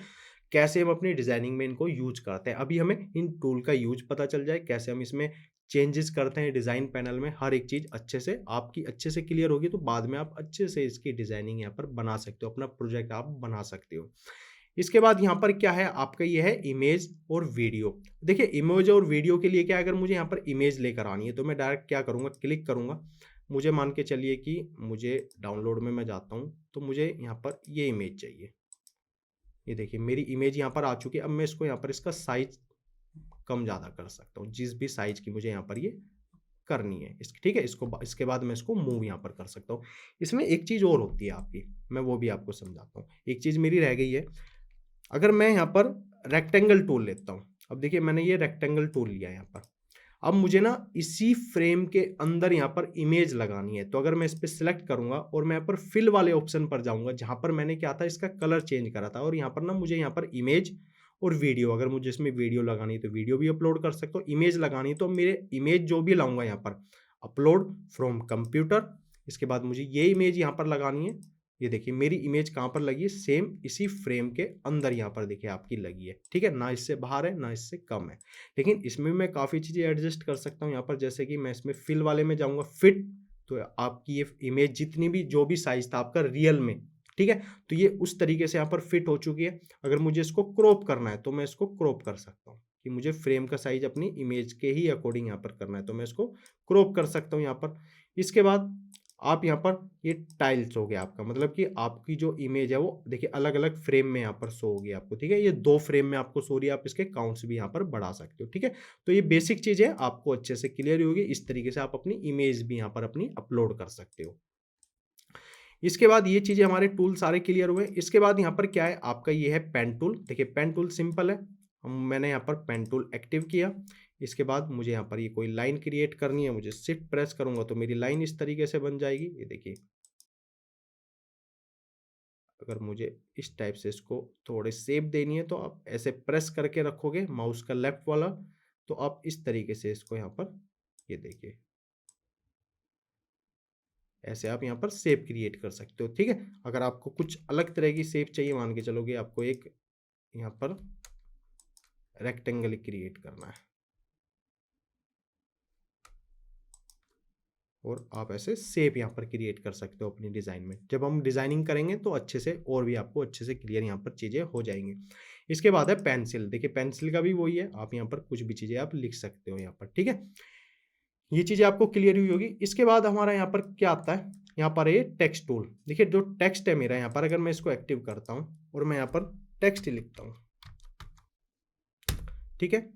S1: कैसे हम अपनी डिज़ाइनिंग में इनको यूज करते हैं। अभी हमें इन टूल का यूज पता चल जाए, कैसे हम इसमें चेंजेस करते हैं डिज़ाइन पैनल में, हर एक चीज़ अच्छे से आपकी अच्छे से क्लियर होगी, तो बाद में आप अच्छे से इसकी डिज़ाइनिंग यहाँ पर बना सकते हो, अपना प्रोजेक्ट आप बना सकते हो। इसके बाद यहाँ पर क्या है आपका, ये है इमेज और वीडियो। देखिए इमेज और वीडियो के लिए क्या है, अगर मुझे यहाँ पर इमेज लेकर आनी है तो मैं डायरेक्ट क्या करूँगा, क्लिक करूँगा। मुझे मान के चलिए कि मुझे डाउनलोड में मैं जाता हूँ, तो मुझे यहाँ पर ये इमेज चाहिए। ये देखिए मेरी इमेज यहाँ पर आ चुकी है। अब मैं इसको यहाँ पर इसका साइज कम ज़्यादा कर सकता हूँ, जिस भी साइज की मुझे यहाँ पर ये करनी है इसकी, ठीक है। इसके बाद मैं इसको मूव यहाँ पर कर सकता हूँ। इसमें एक चीज़ और होती है आपकी, मैं वो भी आपको समझाता हूँ। एक चीज़ मेरी रह गई है, अगर मैं यहाँ पर रेक्टेंगल टूल लेता हूँ, अब देखिए मैंने ये रेक्टेंगल टूल लिया है यहाँ पर। अब मुझे ना इसी फ्रेम के अंदर यहाँ पर इमेज लगानी है, तो अगर मैं इस पर सिलेक्ट करूंगा और मैं यहाँ पर फिल वाले ऑप्शन पर जाऊंगा, जहां पर मैंने क्या था इसका कलर चेंज करा था, और यहाँ पर ना मुझे यहाँ पर इमेज और वीडियो, अगर मुझे इसमें वीडियो लगानी है तो वीडियो भी अपलोड कर सकता हूँ, इमेज लगानी है तो मेरे इमेज जो भी लाऊंगा यहाँ पर अपलोड फ्रॉम कंप्यूटर। इसके बाद मुझे ये इमेज यहाँ पर लगानी है। ये देखिए मेरी इमेज कहाँ पर लगी है, सेम इसी फ्रेम के अंदर यहाँ पर देखिए आपकी लगी है, ठीक है। ना इससे बाहर है ना इससे कम है, लेकिन इसमें मैं काफ़ी चीज़ें एडजस्ट कर सकता हूँ यहाँ पर। जैसे कि मैं इसमें फिल वाले में जाऊँगा, फिट, तो आपकी ये इमेज जितनी भी जो भी साइज था आपका रियल में, ठीक है, तो ये उस तरीके से यहाँ पर फिट हो चुकी है। अगर मुझे इसको क्रॉप करना है तो मैं इसको क्रॉप कर सकता हूँ, कि मुझे फ्रेम का साइज अपनी इमेज के ही अकॉर्डिंग यहाँ पर करना है, तो मैं इसको क्रॉप कर सकता हूँ यहाँ पर। इसके बाद आप यहाँ पर ये टाइल्स हो गया आपका, मतलब कि आपकी जो इमेज है वो देखिए अलग अलग फ्रेम में यहाँ पर शो होगी आपको, ठीक है। ये 2 फ्रेम में आपको शो रही है, आप इसके काउंट्स भी यहाँ पर बढ़ा सकते हो, ठीक है। तो ये बेसिक चीज़ है, आपको अच्छे से क्लियर होगी। इस तरीके से आप अपनी इमेज भी यहाँ पर अपनी अपलोड कर सकते हो। इसके बाद ये चीज़ें हमारे टूल सारे क्लियर हुए। इसके बाद यहाँ पर क्या है आपका, ये है पेन टूल। देखिए पेन टूल सिंपल है, मैंने यहाँ पर पेन टूल एक्टिव किया। इसके बाद मुझे यहाँ पर ये कोई लाइन क्रिएट करनी है, मुझे शिफ्ट प्रेस करूंगा तो मेरी लाइन इस तरीके से बन जाएगी। ये देखिए अगर मुझे इस टाइप से इसको थोड़े शेप देनी है तो आप ऐसे प्रेस करके रखोगे माउस का लेफ्ट वाला, तो आप इस तरीके से इसको यहाँ पर, ये देखिए ऐसे आप यहाँ पर शेप क्रिएट कर सकते हो, ठीक है। अगर आपको कुछ अलग तरह की शेप चाहिए, मान के चलोगे आपको एक यहाँ पर रेक्टेंगल क्रिएट करना है, और आप ऐसे शेप यहाँ पर क्रिएट कर सकते हो अपनी डिज़ाइन में। जब हम डिज़ाइनिंग करेंगे तो अच्छे से और भी आपको अच्छे से क्लियर यहाँ पर चीज़ें हो जाएंगी। इसके बाद है पेंसिल। देखिए पेंसिल का भी वही है, आप यहाँ पर कुछ भी चीज़ें आप लिख सकते हो यहाँ पर, ठीक है। ये चीज़ें आपको क्लियर हुई होगी। इसके बाद हमारा यहाँ पर क्या आता है, यहाँ पर ये टेक्स्ट टूल। देखिए जो टेक्स्ट है मेरा यहाँ पर, अगर मैं इसको एक्टिव करता हूँ और मैं यहाँ पर टेक्स्ट लिखता हूँ, ठीक है,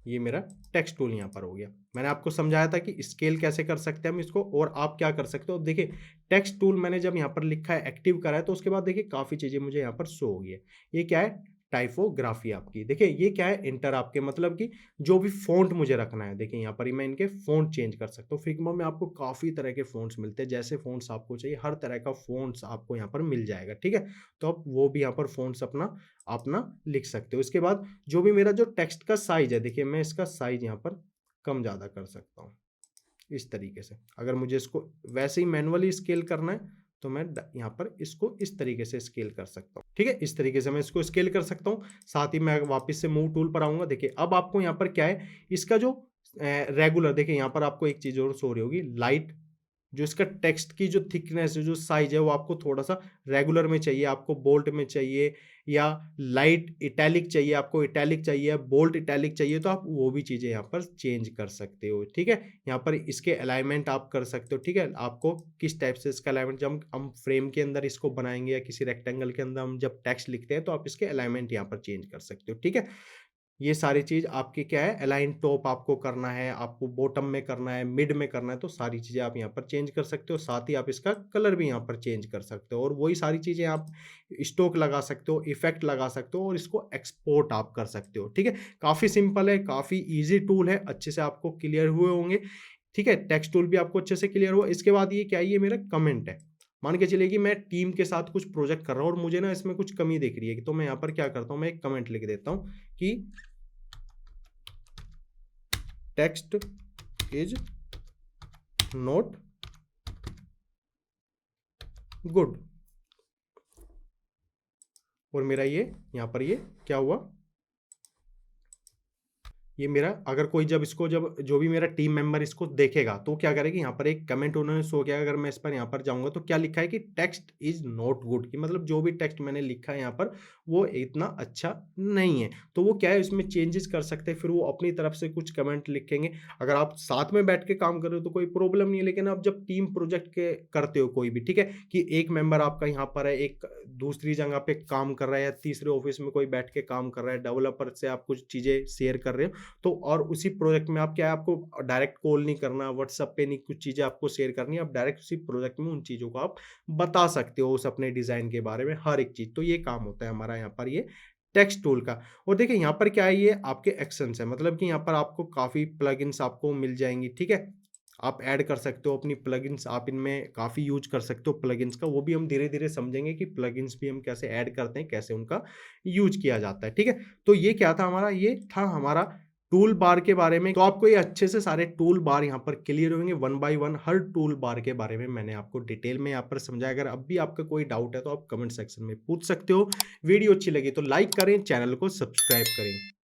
S1: ये मेरा टेक्स्ट टूल यहाँ पर हो गया। मैंने आपको समझाया था कि स्केल कैसे कर सकते हैं हम इसको, और आप क्या कर सकते हो। देखिए टेक्स्ट टूल मैंने जब यहाँ पर लिखा है, एक्टिव करा है, तो उसके बाद देखिए काफ़ी चीज़ें मुझे यहाँ पर शो हो गई है। ये क्या है, टाइपोग्राफी आपकी। देखिए ये क्या है, इंटर आपके, मतलब कि जो भी फ़ॉन्ट मुझे रखना है, देखिए यहाँ पर ही मैं इनके फ़ॉन्ट चेंज कर सकता हूँ। फिग्मा में आपको काफ़ी तरह के फ़ॉन्ट्स मिलते हैं, जैसे फ़ॉन्ट्स आपको चाहिए हर तरह का फ़ॉन्ट्स आपको यहाँ पर मिल जाएगा, ठीक है। तो आप वो भी यहाँ पर फ़ॉन्ट्स अपना अपना लिख सकते हो। इसके बाद जो भी मेरा जो टेक्स्ट का साइज है, देखिए मैं इसका साइज यहाँ पर कम ज़्यादा कर सकता हूँ इस तरीके से। अगर मुझे इसको वैसे ही मैनुअली स्केल करना है तो मैं यहाँ पर इसको इस तरीके से स्केल कर सकता हूँ, ठीक है। इस तरीके से मैं इसको स्केल कर सकता हूँ। साथ ही मैं वापस से मूव टूल पर आऊँगा। देखिए अब आपको यहाँ पर क्या है, इसका जो रेगुलर, देखिए यहाँ पर आपको एक चीज़ और सो रही होगी, लाइट, जो इसका टेक्स्ट की जो थिकनेस है, जो साइज है, वो आपको थोड़ा सा रेगुलर में चाहिए, आपको बोल्ट में चाहिए, या लाइट इटैलिक चाहिए, आपको इटैलिक चाहिए, बोल्ट इटैलिक चाहिए, तो आप वो भी चीज़ें यहाँ पर चेंज कर सकते हो, ठीक है। यहाँ पर इसके अलाइनमेंट आप कर सकते हो, ठीक है। आपको किस टाइप से इसका अलाइनमेंट, जब हम फ्रेम के अंदर इसको बनाएंगे या किसी रेक्टेंगल के अंदर हम जब टेक्स्ट लिखते हैं, तो आप इसके अलाइनमेंट यहाँ पर चेंज कर सकते हो, ठीक है। ये सारी चीज़ आपकी क्या है, अलाइन टॉप आपको करना है, आपको बॉटम में करना है, मिड में करना है, तो सारी चीज़ें आप यहाँ पर चेंज कर सकते हो। साथ ही आप इसका कलर भी यहाँ पर चेंज कर सकते हो और वही सारी चीज़ें आप स्टोक लगा सकते हो, इफ़ेक्ट लगा सकते हो और इसको एक्सपोर्ट आप कर सकते हो, ठीक है? काफ़ी सिंपल है, काफ़ी ईज़ी टूल है, अच्छे से आपको क्लियर हुए होंगे, ठीक है? टेक्स्ट टूल भी आपको अच्छे से क्लियर हुआ। इसके बाद ये क्या है, ये मेरा कमेंट है। मान के चलिए कि मैं टीम के साथ कुछ प्रोजेक्ट कर रहा हूँ और मुझे ना इसमें कुछ कमी दिख रही है, तो मैं यहाँ पर क्या करता हूँ, मैं एक कमेंट लिख देता हूँ कि टेक्स्ट इज नॉट गुड और मेरा ये यहाँ पर ये क्या हुआ, ये मेरा अगर कोई जब जो भी मेरा टीम मेंबर इसको देखेगा तो क्या करेगा, यहाँ पर एक कमेंट उन्होंने शो किया। अगर मैं इस पर यहाँ पर जाऊँगा तो क्या लिखा है कि टेक्स्ट इज़ नॉट गुड, कि मतलब जो भी टेक्स्ट मैंने लिखा है यहाँ पर वो इतना अच्छा नहीं है। तो वो क्या है, इसमें चेंजेस कर सकते हैं, फिर वो अपनी तरफ से कुछ कमेंट लिखेंगे। अगर आप साथ में बैठ के काम कर रहे हो तो कोई प्रॉब्लम नहीं है, लेकिन आप जब टीम प्रोजेक्ट के करते हो कोई भी, ठीक है, कि एक मेंबर आपका यहाँ पर है, एक दूसरी जगह पे काम कर रहा है या तीसरे ऑफिस में कोई बैठ के काम कर रहा है, डेवलपर से आप कुछ चीज़ें शेयर कर रहे हो, तो और उसी प्रोजेक्ट में आप क्या है, आपको डायरेक्ट कॉल नहीं करना, व्हाट्सएप पे नहीं कुछ चीज़ें आपको शेयर करनी है, आप डायरेक्ट उसी प्रोजेक्ट में उन चीज़ों को आप बता सकते हो उस अपने डिज़ाइन के बारे में हर एक चीज़। तो ये काम होता है हमारा यहाँ पर ये टेक्स्ट टूल का। और देखिए यहाँ पर क्या है, ये आपके एक्शंस है, मतलब कि यहाँ पर आपको काफ़ी प्लगइन्स आपको मिल जाएँगी, ठीक है? आप ऐड कर सकते हो अपनी प्लगइन्स, आप इनमें काफ़ी यूज़ कर सकते हो प्लगइन्स का, वो भी हम धीरे-धीरे समझेंगे कि प्लगइन्स भी हम कैसे ऐड करते हैं, कैसे उनका यूज़ किया जाता है, ठीक है? तो ये क्या था हमारा, ये था हमारा टूल बार के बारे में। तो आपको ये अच्छे से सारे टूल बार यहाँ पर क्लियर होंगे, one by one her tool bar के बारे में मैंने आपको डिटेल में यहाँ पर समझाया। अगर अब भी आपका कोई डाउट है तो आप कमेंट सेक्शन में पूछ सकते हो। वीडियो अच्छी लगी तो लाइक करें, चैनल को सब्सक्राइब करें।